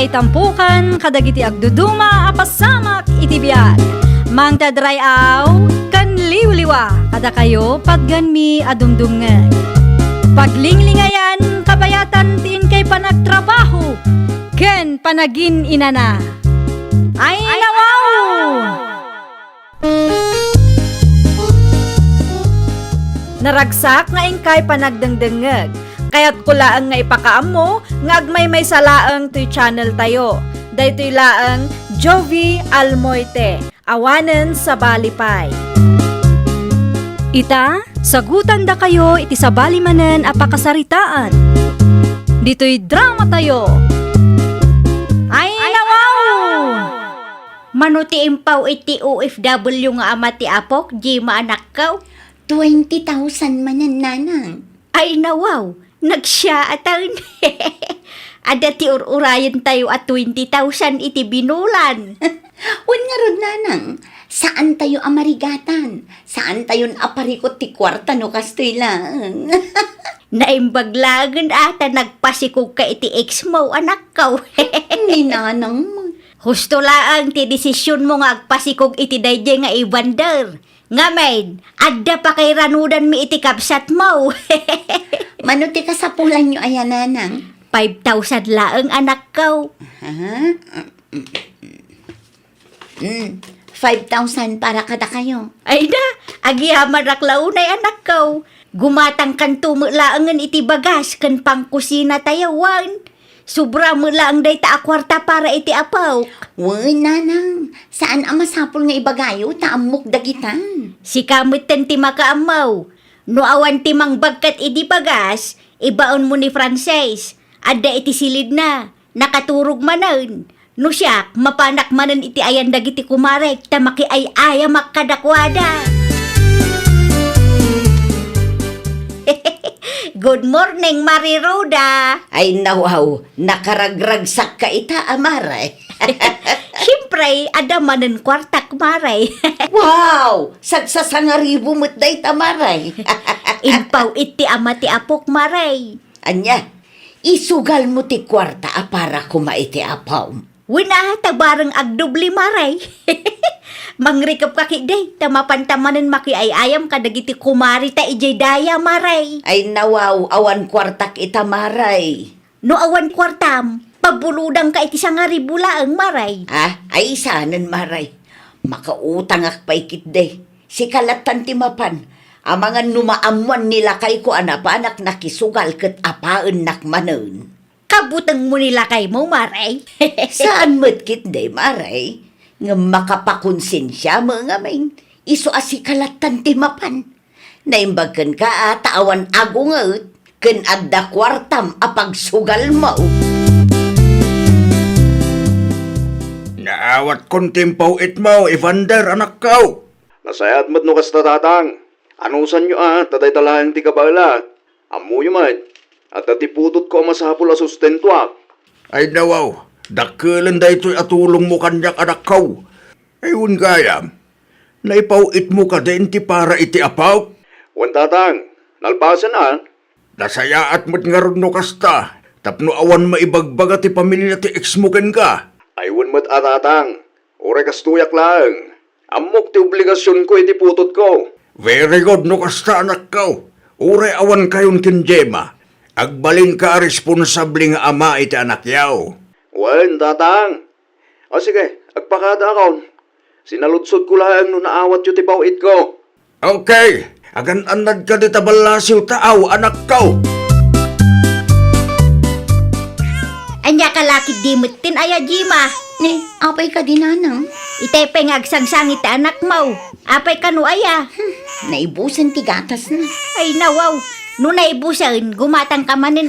May tampukan, kadagiti agduduma, apasamak iti biyag. Mang tadrayaw, kan liwliwa, kada kayo pagganmi adumdumngeg. Paglinglingayan, kabayatan tiin kay panagtrabaho, ken panagin inana. Ay nawaw! Naragsak nga ingkay panagdengdengeg. Kaya't kulaang nga ipakaam mo, nga agmay may salaang to'y channel tayo. Daytoy laang Jovi Almoite, awanen sa balipay. Ita, sagutan da kayo iti sa balimanen apakasaritaan. Dito'y drama tayo. Ay nawaw! Manuti impaw iti OFW nga ama ti apok, di maanak kaw. 20,000 manan nanang. Ay nawaw, nagsya atan. Ada ti urayan tayo at 20,000 iti binulan. Wan nga rod nanang, saan tayo amarigatan? Saan tayo aparikot ti kwarta no kastoy lang? Naimbaglagan ata nagpasikog ka iti ex mo, anak kaw. Ni nanang mo. Husto laang ti desisyon mo nga agpasikog iti dayjay nga ibander. Nga maid, adda pa kay ranudan mi iti kapsat mo. Manuti ka sa pulan nyo ayan nanang. 5,000 laang anak kaw. Ha? 5,000 para kada kayo. Ay na, agiyaman raklaunay anak kaw. Gumatang kan tumulaangan iti bagas kan pangkusina tayawan. Sobra mo lang day ta akwarta para iti apaw. Wan nanang, saan ang masapol nga ibagayo taamok dagitan? Si kamit ten ti makaamaw. No awan ti mangbagkat iti bagas, ibaon mo ni Frances. Adda iti silid na, nakaturog manan. No siya, mapanak manan iti ayan dagiti kumarek, tamaki ay aya makadakwada. Good morning, Mari Roda. Ay nawaw, nakaragragsak ka ita amaray. Siyempre, adamanan kwartak, Maray. Wow! Sagsasangaribo mo't day tamaray. Impaw iti ama ti apok, Maray. Anya, isugal mo ti kwarta para kumaiti apaw. Wina, tabarang agdubli, Maray. Mangrikap ka kiday, tamapantamanan makiayayam kadagiti kumari ta ijay daya, Maray. Ay nawaw, awan kwartak itamaray. No awan kwartam, pabuludang ka iti sangaribula ang Maray. Ay isanan maray. Makautang ak paikit day. Si kalatan timapan. Ang mga numaamuan nila kay ko anapanak nakisugal ket apaan nakmanon. Kabutang mo nila kay mo, Maray. Saan mo't kit day maray? Nga makapakonsensya mo nga main. Iso asi kalatan timapan. Naimbagkan ka taawan agungot. Ken adda kwartam apagsugal mo. Naawat kon timpaw it mo, Evander, anak kaw. Nasayat mo't no kasta tatang. Anusan nyo taday talahan ti kabala. Amuyo man. At atiputot ko masapul a sustento Ay nawaw, dakilan da ito'y atulong mo kanyak anak kaw. Ayun gayam, naipaw it mo ka din ti para iti apaw. Wan tatang, nalpasan Nasayaat mo't nga ron no kasta, tapno awan maibagbaga ti pamilya ti ex mo ken ka. Aywan mo't tatang. Ure kastuyak lang. Amok ti obligasyon ko iti putot ko. Very good no kasta anak kaw. Ure awan kayon ken Gemma. Agbalin ka responsable nga ama iti anak yaw. Wan tatang. O sige, agpakada akon. Sinaludsod ko lang no naawat yu ti pawit ko. Okay, agan-anad ka di tabalasiw taaw anak kaw. Anya kalakid di mutin aya Jima. Apay ka din nanang. Itay pengagsangsangit ti anak mo. Apay kanu aya. Naibusan ti gatas na. Ay nawaw, no naibusan, gumatang ka manin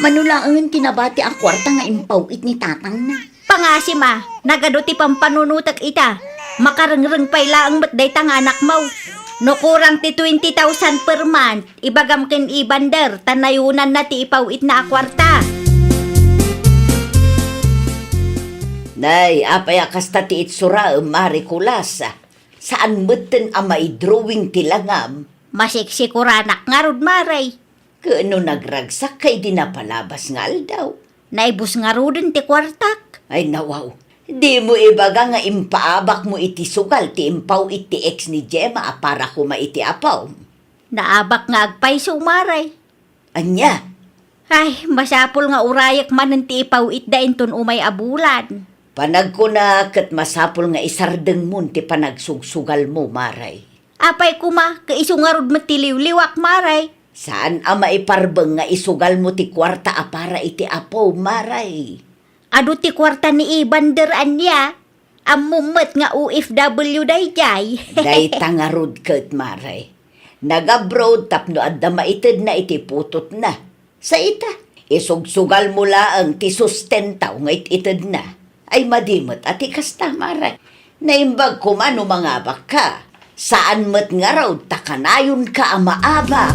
Manulaangan tinabati ang kwarta nga impawit ni tatang na. Pangasim nagado ti pampanunutak ita. Makarengreng payla ang matday tang anak mo. No kurang ti 20,000 per month, ibagam ken ibander, tanayunan na ti ipawit na akwarta. Nay, apay akasta ti itsura marikulasa. Saan mutten amay drawing tilangam? Masiksikuраnak nga rod, Maray. Kano nagragsak kay dinapalabas nga aldaw. Naibus nga rodin ti kwartak. Ay nawaw. Di mo ibaga nga impaabak mo iti sugal ti impaw iti ex ni Gemma para kuma iti apaw. Naabak nga agpayso maray. Anya, Ay, masapol nga urayak man ng ti ipaw itdain ton umay abulan. panag ko na kat masapol nga isardeng mo ti panagsugsugal mo, Maray. Apay kuma, kaiso nga rod matiliw-liwak maray. Saan ama iparbeng nga isugal mo ti kwarta para iti apaw, Maray? Ado ti kwarta ni Ibander anya. Amumet nga OFW dayjay. Day tangarod kat, Maray. Nag-abroad tapno adda maited na iti putot na. Sa ita, isugsugal mo laang ti sustentaw nga ited na. Ay madimot at ikasta, Maray. Naimbag ko man umangabak ka. Saan mat nga raw takanayon ka amaabak?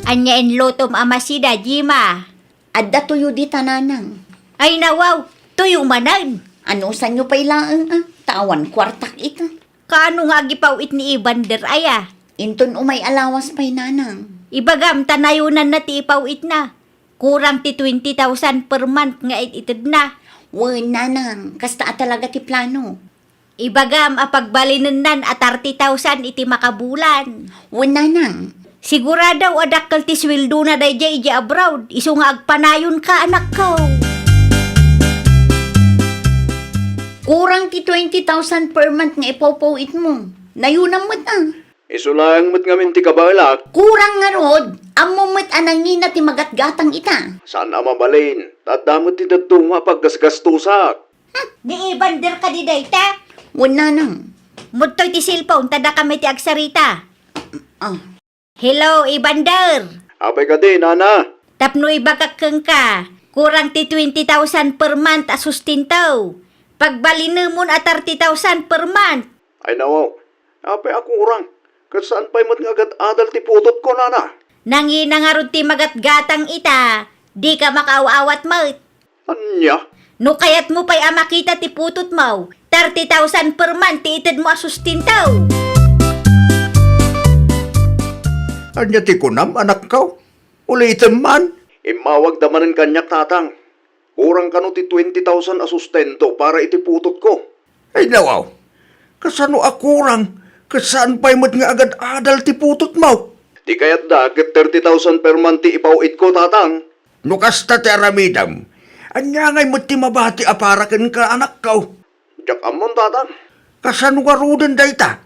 Anya en lotom amasida, Jima. Adda tuyo di tananang. Ay nawaw, tuyo manan. Ano sa nyo pailaan Tawan kwartak ita. Kaano nga gipawit ni Ibander aya? Inton umay alawas pa'y nanang. Ibagam tanayunan na ti ipawit na. Kurang ti 20,000 per month nga itid na. Wen nanang, kasta talaga ti plano. Ibagam apagbalinan nan at 30,000 iti makabulan. Wen nanang, Siguradaw adakkel ti sweldo na dayjay ija abroad. Isu nga agpanayon ka anak ko. kurang ti 20,000 per month nga ipawpawit mo. Nayunang mat Isulang mo't ngamin ti kabalak. Kurang nga rod, amo mat anangin na ti magatgatang ita. Saan ama balin? Tadamot ti datunga paggasgastusak. Di Ibander ka di dayta. Wen nanang. Mudtoy ti cellphone tada kami ti agsarita. Ah, Hello Ibander. Abay ka din, Nana. Tapno ibagakeng ka. Kurang ti 20,000 per month a sustintaw. Pagbalinamon at 30,000 per month. Ay nawaw. Abay ako urang. Kasaan pa'y mat nga agad adal ti putot ko, Nana? Nanginangarod ti magatgatang ita. Di ka makaawawat mo. Anya? No kayat mo pa'y amakita ti putot mo. 30,000 per month ti itid mo a sustintaw. Anya ti kunam, anak ka? Ulitin man. Imawag damanin kanyak tatang. Kurang kano ti 20,000 asustento para iti putot ko. Ay nawaw. Kasano akurang? Kasaan pa'y mat nga agad adal ti putot mo? Di kayat da, ket 30,000 per month ti ipawit ko, tatang. Nukasta ti aramidam. Anya ngay mat ti mabati aparakin ka, anak ka. Jak amon, tatang. Kasano nga rudan dayta?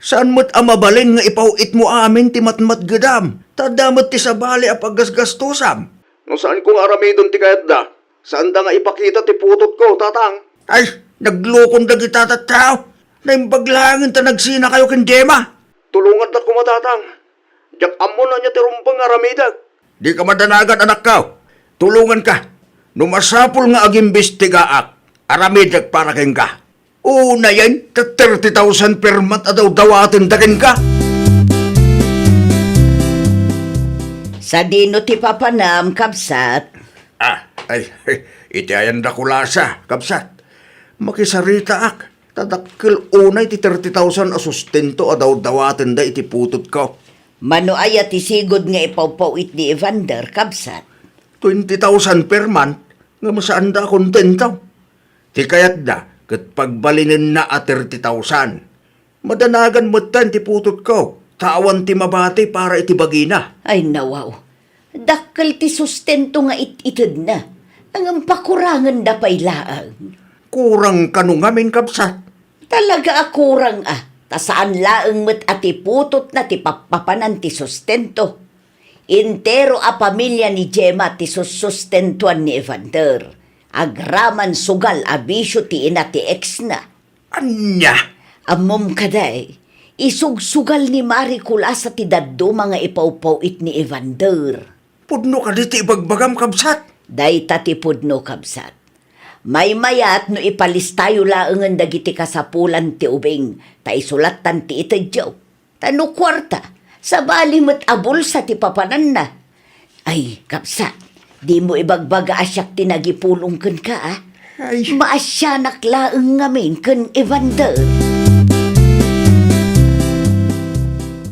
Saan mat amabalin nga ipawit mo amin ti matmat gadam? Tadamat ti sabali a paggasgastusam. No saan kong aramidon ti kayat da? Saan da nga ipakita ti putot ko, tatang? Ay, naglukon da kita tataw. Naimbaglangan ta nagsina kayo kin Gemma. Tulungan da kumatatang. Jak amon na niya ti rumpang aramidag. Di ka madanagan, anak ka. Tulungan ka. Numasapol nga agimbestigaak. Aramidag para kin ka. Una yan, 30,000 per month adaw dawatin dakin ka. Sa dino ti papanam, kapsat. Iti ayan da kulasa, kapsat. Makisarita ak. Tadakkel unay ti 30,000 asustento adaw dawatin da iti putot ko. Mano aya ti sigod nga ipawpawit ni Evander, kapsat. 20,000 per month, nga masaan da kontento. Ti kayat da, kat pagbalinin na a 30,000. Madanagan mo tan ti putot ko, tawan ti mabati para iti bagina. Ay nawaw, dakkel ti sustento nga itid na. Ang pakurangan da pa'y laang. Kurang kanungamin kapsat. Talaga akurang tasaan laang met ati putot na ti papapanan ti sustento. Intero a pamilya ni Gemma ti sustentuan ni Evander. Agraman sugal abisyo ti ina ti ex na. Anya? Amom kaday, isugsugal ni Marie Kulasa ti daddo mga ipawpawit ni Evander. Pudno ka di ti ibagbagam kapsat. Day tatipod no kabsat. May mayat no ipalistayo laangan dagiti kasapulan ti ubing, ta isulatan ti itadyaw. Tano kwarta, sa bali met abul sa ti papanan na. Ay, kapsat, di mo ibagbaga asyak ti nagipulong ken ka Ay, Maasyanak laang ngamin ken Evander.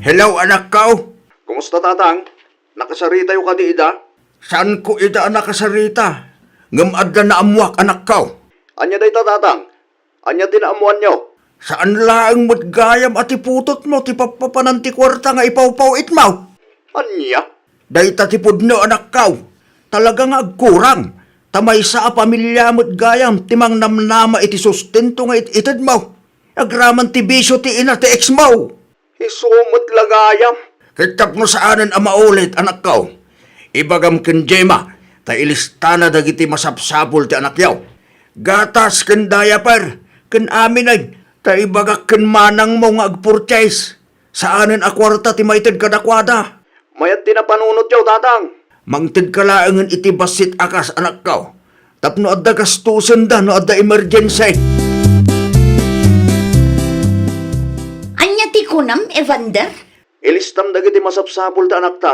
hello anak ka. Kumusta, tatang? Nakasarita yung kadi ida? Saan ko ida nakasarita? Ngam adda na amuak anak ko. Anya day tatang? Anya tinaamuan nyo? Saan laang mo't gayam at iputot mo ti papapananti kwarta nga ipawpaw itmaw? Anya? Dahita ti pudno anak ko. Talaga nga agkurang. Tamay sa pamilya mo't gayam timang namnama iti sustento nga itid mo. Agraman ti bisyo ti ina ti ex mo. Isumot lagayam. Kitap mo saanan ang maulit anak ko. Ibagam ken Jema. Ta ilistana dagiti masapsapul ti anak yaw. Gatas ken diaper. Ken amin ay. Ta ibagak ken manang mo nga agpurchase. Saanan a kwarta ti maitid kadakwada. Mayat tinapanunot yaw tatang. Mangtid kalaangan iti basit akas anak ko. Tapno adda gastusan da no adda emergency. Anya ti kunam, Evander? Ilistam dagiti masapsapul ta anak ta.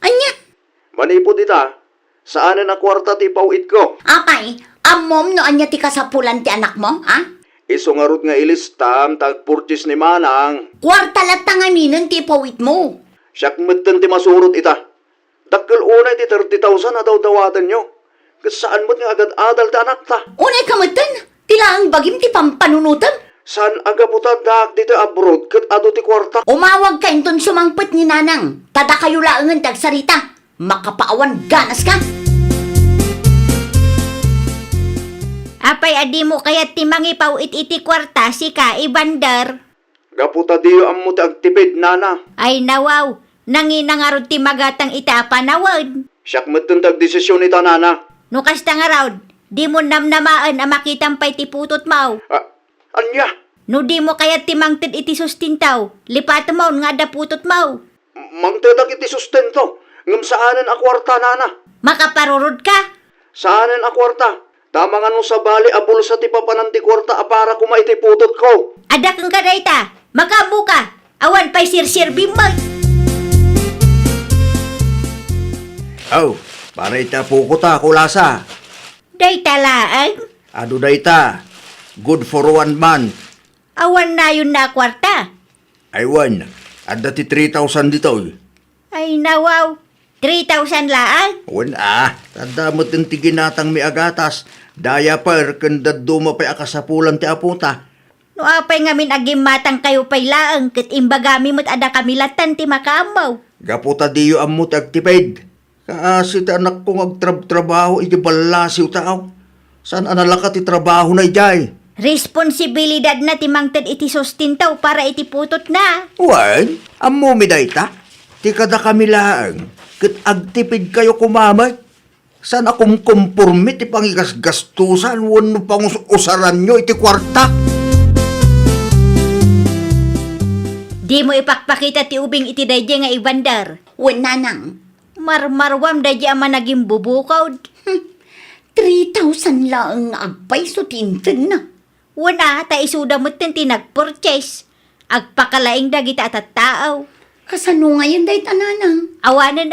Anya? Manipod ita. Saanan a kwarta ti pawit ko? Apay, amom no anya ti kasapulan ti anak mo, ha? Iso nga rut nga ilistam tag-purchase ni Manang. Kwarta lat minon ti pawit mo. Siyak metten ti masurot ita. Dakkel unay ti 30,000 na daw dawatan nyo. Saan mo't nga agad-adal ta anak ta? Unay kamatan, tilaang bagim ti pampanunutan. Saan aga puta dak dito abroad kat ado ti kwarta? Umawag ka inton sumangpet ni nanang. Tada kayo laangan tagsarita. Makapaawan ganas ka. Apay adi mo kaya timangi paw iti kwarta si ka Evander. Gaputa diyo ang muti agtipid, nana. Ay nawaw, nanginangarod ti magatang ita panawad. Siyak metten tag-desisyon ita, nana. No kasta nga raw, di mo namnamaan a makitang pay ti putot maw. Anya? No di mo kaya timangtid iti sustintaw, lipat mo nga da putot maw. Mangtedak iti sustento. Ngam saanan a kwarta, nana. Makaparurod ka. Saanan a kwarta? Tama nga nung sa bali abul sa ti papananti kwarta para kumaiti putot ko. Ada kang kadayta, makabuka, awan pa'y sirsir bimbay. Oh, para ita puko ta kulasa. Dayta laang, Ado dayta. Good for 1 month. awan na yun na kwarta. Aywan. Adda ti 3,000 dito. Ay nawaw, 3,000 laang. Wan tanda mo ti ginatang mi agatas. Diaper ken daddo mapay akasapulan ti aputa. No apay ngamin agim matang kayo pay laang, ket imbagami mo't ada kamilatan ti makamaw. Gaputa diyo amot agtipid. Kaasi ti anak kong agtrabaho iti balasiw tao. Saan analaka ti trabaho na ijay? Responsibilidad na ti mangted iti sustintaw para iti putot na. Wan, ammo mi dayta. Ti kada kami laang. Ket agtipid kayo kumamay. Saan akong kumpurmi ti pangigasgastusan wano pang usaran nyo iti kwarta? Di mo ipakpakita ti ubing iti dayjay nga Evander. Wen nanang, Marmarwam dayjay ama naging bubukaw. 3,000 lang agpay so tintin na. Wana, ta isuda mo't ti nag-purchase. Agpakalaing dagita at tao. Kasano ngayon day tananang? Awanan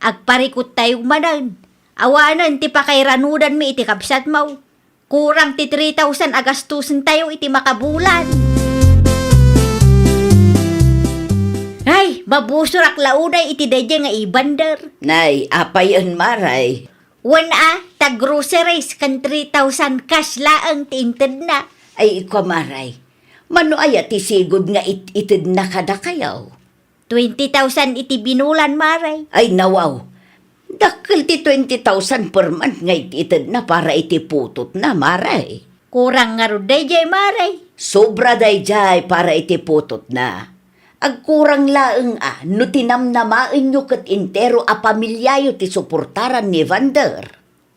agparikot tayong manan. Awanan ti pakairanudan mi iti kapsat mo. Kurang ti 3,000 agastusin tayo iti makabulan. Ay, mabusurak launay iti dayjay nga Evander. Nay, apayan maray. Wana, tag-groceries kan 3,000 cash laang tinted na. Ay, ikaw maray. Mano aya ti sigod nga itid na kada kayaw? 20,000 iti binulan, maray. Ay, nawaw. Dakil ti 20,000 per month nga itid na para iti putot na, maray. Kurang nga ro dayjay, maray. Sobra day jay para iti putot na. Agkurang laeng no tinamnamain nyo kat intero a pamilyayo ti suportaran ni Evander.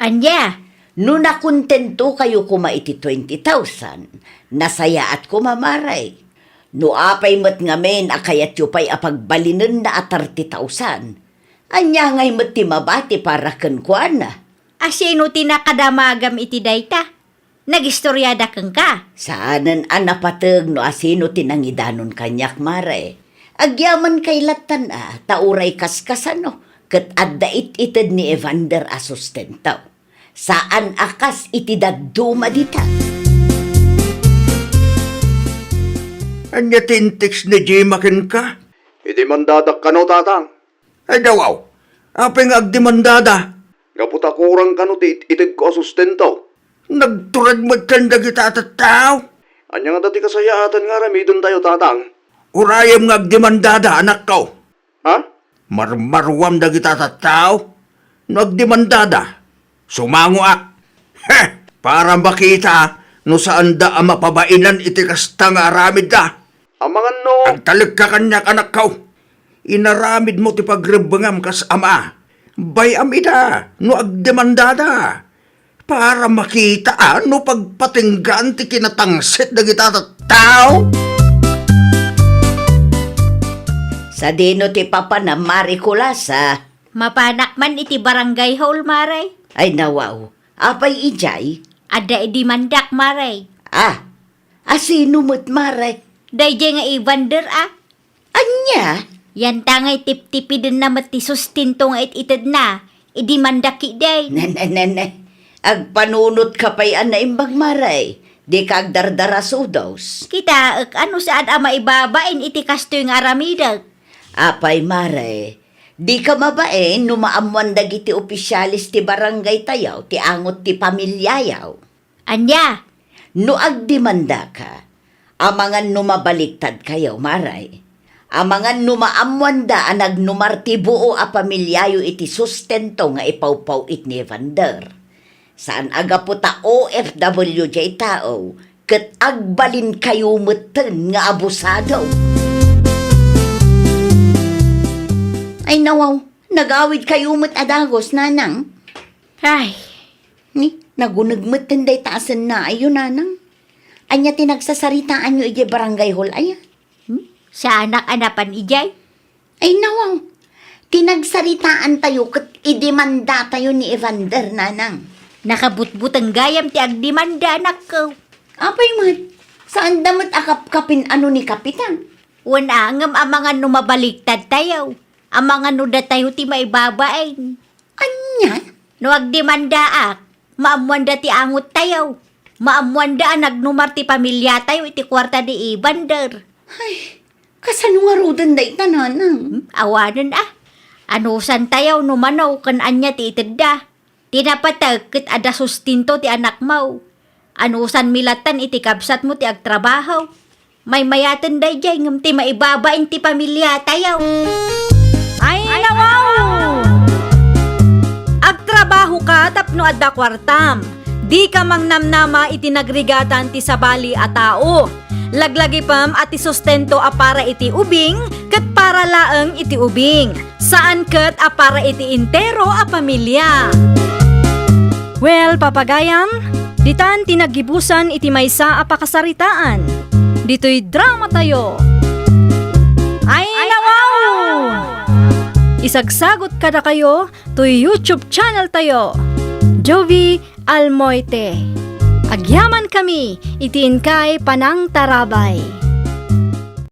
Anya, No nakontento kayo kuma iti 20,000, nasaya at kumamaray. No apay mat ngamen akayat yu pa'y apagbalinan na at 30,000. Anya ngay mat ti mabati para kenkwana. asino tinakadamagam iti dayta? Nagistoryada kang ka. Saanan anapateg no asino tinangidanon kanyak mare. Agyaman kay latan tauray kaskasano, ket adda ited ni Evander a sustentaw. Saan akas iti dadduma dita? Anya tintiks ni Jima ken ka? Iti mandadak ka no, tatang. Ay dawaw, Apeng agdemandada. Gaputa kurang kano ti itig ko asustento. Nagturad mo tanda kita tao. Anya nga dati kasayaatan nga ramidon tayo tatang. Urayam nga agdemandada anak ko. Ha? Marmarwam da kita tao. Nagdemandada. Sumango para makita no saan da ang mapabainan iti kasta nga aramid da. Amangan no. Ang talig ka kanyak anak ko. Inaramid mo ti pagrebengam kas ama. Bay amida no agdemandada. Para makita no pagpatinggan ti kinatangsit da kita tao. Sa dino ti papa na Mariculasa. Mapanak man iti barangay hall, maray. Ay nawaw, apay ijay? Ada iti mandak, maray. Asino mo't maray? Dayjay nga Evander, Anya? Yan tangay tip-tipi din na mati sustinto nga ititid na. Idi mandaki day. Nanananay, agpanunot ka pa'y imbang maray. Di ka agdardarasodos. Kita, ano saan ama ibabain iti kastoy nga aramidag. Apay maray, di ka mabain no maamuan dagiti opisyalis ti barangay tayaw, ti angot ti pamilyayaw. Anya, No agdemanda ka, amangan no mabaliktad kayaw maray. Amangan no maamuan da ang nagnumarti buo a pamilyayo iti sustento nga ipawpaw it ni Evander. Saan aga po ta OFW jay tao, ket agbalin kayo meten nga abusado. Ay nawaw, nagawid kayo met adagos, nanang. ay, Ni, nagunagmet tinday taasan na ayo, nanang. Anya tinagsasaritaan nyo ije barangay hall, aya. sa anak-anapan ijay. Ay nawaw, tinagsaritaan tayo ket idemanda tayo ni Evander, nanang. Nakabutbut ang gayam ti agdimanda anak ko. Apay mat, saan damat akap-kapin ano ni Kapitan? Wana ngam amangan no mabaliktad tayo. Amangan no da tayo ti maibabain. Anya? No agdimanda maamuan da ti angot tayo. Maamuan da nagnumar ti pamilya tayo iti kwarta di Evander. Ay, kasano nga rodan da ita, nanang? Awanan Anusan tayo no manaw kan anya ti itedda. Tinapatag ket ada sustinto ti anak mo. Anusan milatan iti kabsat mo ti agtrabaho. May mayaten dayjay ngem ti maibabain ti pamilya tayo. Ay, nawaw! Agtrabaho ka tapno adda kwartam. Di ka mangnamnama iti nagrigatan ti sabali a tao. Laglagi pam at sustento a para iti ubing, ket para laeng iti ubing. Saan ket a para iti intero a pamilya. Well, papagayam, ditan tinagibusan iti maysa a pakasaritaan. Dito'y drama tayo. Ay, nawaw! Isagsagot kada kayo to YouTube channel tayo. Jovi Almoite. Agyaman kami, itiin kay Panang Tarabay.